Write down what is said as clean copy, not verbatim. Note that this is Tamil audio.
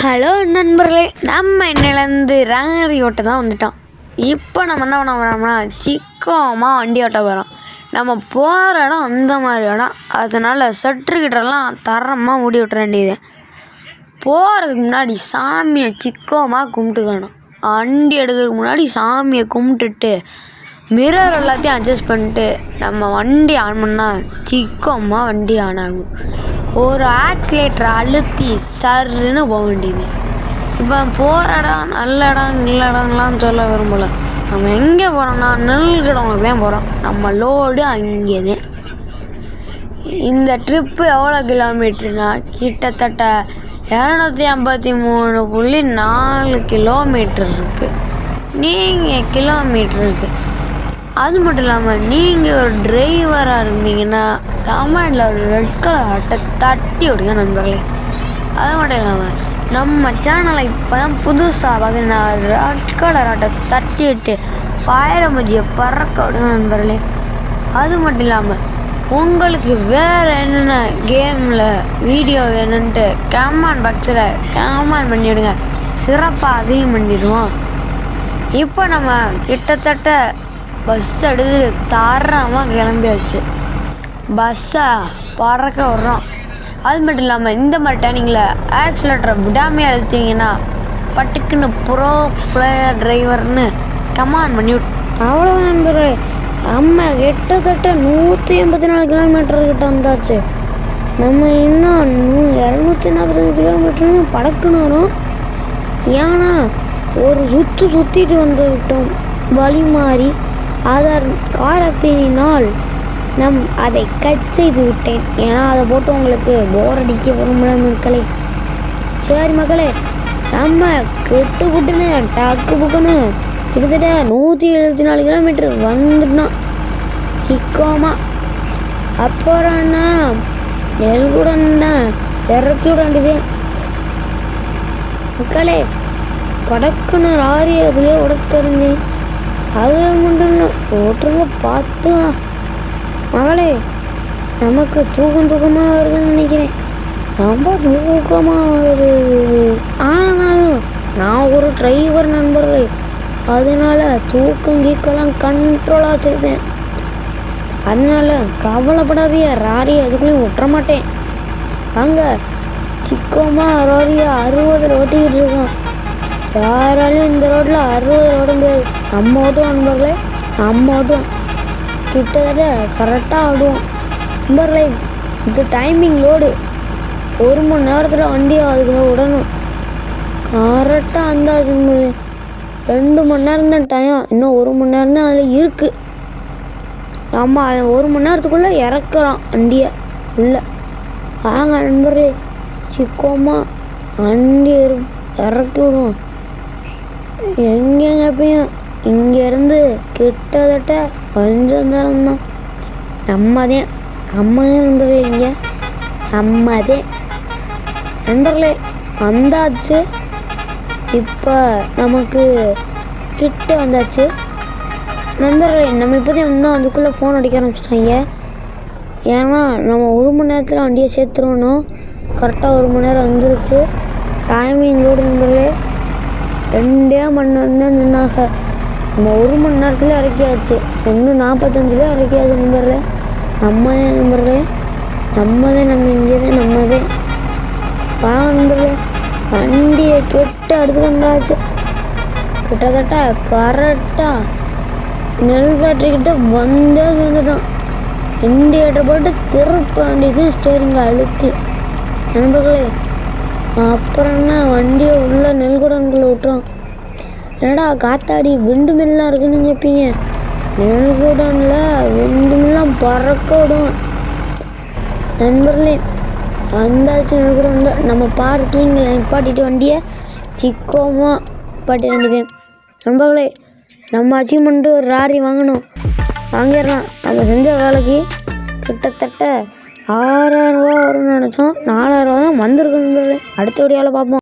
ஹலோ நண்பர்களே, நம்ம இன்னிலேருந்து ராரி ஓட்ட தான் வந்துட்டோம். இப்போ நம்ம என்ன பண்ண போகிறோம்னா சிக்கமாக வண்டி ஓட்ட போகிறோம். நம்ம போகிற இடம் அந்த மாதிரி இடம், அதனால் சர்டிஃபிகேட்டெல்லாம் தரமாக மூடி விட்டுற வேண்டியது. போகிறதுக்கு முன்னாடி சாமியை சிக்கமாக கும்பிட்டுக்கணும். வண்டி எடுக்கிறதுக்கு முன்னாடி சாமியை கும்பிட்டுட்டு மிரர் எல்லாத்தையும் அட்ஜஸ்ட் பண்ணிட்டு நம்ம வண்டி ஆன் பண்ணால் சிக்கமாக வண்டி ஆன் ஆகும். ஒரு ஆக்சிலேட்டரை அழுத்தி சருன்னு போக வேண்டியது. இப்போ போகிற இடம் நல்ல இடம் நல்ல இடம்லாம் சொல்ல விரும்பலை. நம்ம எங்கே போகிறோம்னா நெல்கிடவுக்கு தான் போகிறோம். நம்ம லோடு அங்கே தான். இந்த ட்ரிப்பு எவ்வளோ கிலோமீட்டருனா கிட்டத்தட்ட 253.4 கிலோமீட்டர் இருக்குது. நீங்கள் கிலோமீட்டர் இருக்குது. அது மட்டும் இல்லாமல் நீங்கள் ஒரு டிரைவராக இருந்தீங்கன்னா கமெண்டில் ஒரு ரெட் கலர் அட்டை தட்டி விடுங்க நண்பர்களே. அது மட்டும் இல்லாமல் நம்ம சேனலை இப்போ தான் புதுசாக பார்த்தீங்கன்னா ரெட் கலர் அட்டை தட்டி விட்டு ஃபயர் எமோஜியை பறக்க விடுங்க நண்பர்களே. அது மட்டும் இல்லாமல் உங்களுக்கு வேறு என்னென்ன கேமில் வீடியோ வேணுன்ட்டு கமெண்ட் பாக்ஸில் கமெண்ட் பண்ணிவிடுங்க. சிறப்பாக அதையும் பண்ணிவிடுவோம். இப்போ நம்ம கிட்டத்தட்ட பஸ் எடுத்து தரமாக கிளம்பியாச்சு. பஸ்ஸை பறக்க விட்றோம். அது மட்டும் இல்லாமல் இந்த மாதிரி டர்னிங்கில் ஆக்சிலேட்டரை விடாமையாக அழுத்திங்கன்னா பட்டுக்குன்னு ப்ரோ பிளேயர் டிரைவர்னு கமாண்ட் பண்ணி அவ்வளோதான் நண்பர்களே. நம்ம கிட்டத்தட்ட 184 கிலோமீட்டர்கிட்ட வந்தாச்சு. நம்ம இன்னும் 245 கிலோமீட்டர்னு படக்குன்னு வரும். ஏன்னா ஒரு சுற்றிட்டு வந்து விட்டோம் வழி மாறி. காரணத்தினால் அதை கட் செய்து விட்டேன். ஏன்னா அதை போட்டு உங்களுக்கு போர் அடிக்க விரும்பல மக்களே. சரி மக்களே, நம்ம கெட்டு புட்டுன்னு டக்கு புக்குன்னு கிட்டத்தட்ட 174 கிலோமீட்டர் வந்துட்டோம் சிக்கோமா. அப்புறம் என்ன நெல்குடன்னா இறக்கி விட வேண்டியது மக்களே. படக்குன்னு ராரி அதுலேயே உடச்சிருந்தேன். அதில் மட்டும் இல்லை, ஓட்டுருங்க பார்த்துக்கலாம் மகளே. நமக்கு தூக்கமாக வருதுன்னு நினைக்கிறேன். ரொம்ப தூக்கமாக வருது. ஆனாலும் நான் ஒரு டிரைவர் நண்பர்களே, அதனால தூக்கம் கீக்கெல்லாம் கண்ட்ரோலாக வச்சுருப்பேன். அதனால கவலைப்படாதீங்க, ராரியை அதுக்குள்ளேயும் விட்டுற மாட்டேன். அங்கே சிக்கமாக ராரியை 60 ஓட்டிக்கிட்டு இருக்கோம். யாராலையும் இந்த ரோட்டில் 60 ஓட முடியாது. நம்ம ஓட்டுவோம் நண்பர்களே, நம்ம ஓட்டுவோம். கிட்டத்தட்ட கரெக்டாக ஆடுவோம் நண்பர்களே. இது டைமிங் லோடு. 1 மணி நேரத்தில் வண்டியை அதுக்குள்ள விடணும். கரெக்டாக அந்தாச்சு 2 மணி நேரம் தான் டைம். இன்னும் 1 மணி நேரம் தான் அதில் இருக்குது. நம்ம 1 மணி நேரத்துக்குள்ளே இறக்குறோம் வண்டியை இல்லை. வாங்க நண்பர்களே, சிக்கமாக வண்டி இறக்கி விடுவோம். எங்கேங்க எப்பயும் இங்கேருந்து கிட்டத்தட்ட கொஞ்சம் தரம் தான். நம்மதே நண்பர்களே. இங்கே நம்மதே நண்பர்களே வந்தாச்சு. இப்போ நமக்கு கிட்ட வந்தாச்சு நண்பர்களே. நம்ம இப்போதையும் வந்தால் அதுக்குள்ளே ஃபோன் அடிக்க ஆரம்பிச்சிட்டாங்க. ஏன்னா நம்ம 1 மணி நேரத்தில் வண்டியை சேர்த்துருவோம். கரெக்டாக 1 மணி நேரம் வந்துருச்சு டைமிங் லோடு நண்பர்களே. 2 மணி நேரம் தான் நின்னாக. நம்ம 1 மணி நேரத்தில் இறக்கியாச்சு. 1:45 இறக்கியாச்சு நண்பர்களே. நம்மதே நண்பர்களே, நம்மதே. நம்ம இங்கே தான் நம்மதே. வாங்க நண்பர்களே, வண்டியை கெட்டு எடுத்துகிட்டு வந்தாச்சு. கிட்டத்தட்ட கரெக்டாக நெல் ஃபேக்ட்ரிக்கிட்ட வந்தே சேர்ந்துட்டோம். இண்டிகேட்டர் போட்டு திருப்ப வேண்டியது ஸ்டேரிங்கை அழுத்தி நண்பர்களே. அப்புறம் என்ன, வண்டியை உள்ள நெல்குடன்குள்ளே விட்டுறோம். என்னடா காத்தாடி விண்டு மில்லாம் இருக்குன்னு கேட்பீங்க. நெல்குடனில் விண்டு மில்லாம் பறக்க விடுவோம் நண்பர்களே. வந்தாச்சு நெல்குடனில். நம்ம பார்க்கிங்கில் நிப்பாட்டிட்டு வண்டியை சிக்கோமாக நிப்பாட்டி வேண்டியது நண்பர்களே. நம்ம அச்சீவ்மெண்ட்டு ஒரு ராரி வாங்கிடலாம். நம்ம செஞ்ச வேலைக்கு கிட்டத்தட்ட 6000 ரூபா வரும்னு நினச்சோம். 4000 ரூபா தான் வந்திருக்கு நண்பர்களே. அடுத்த வீடியோவில் பார்ப்போம்.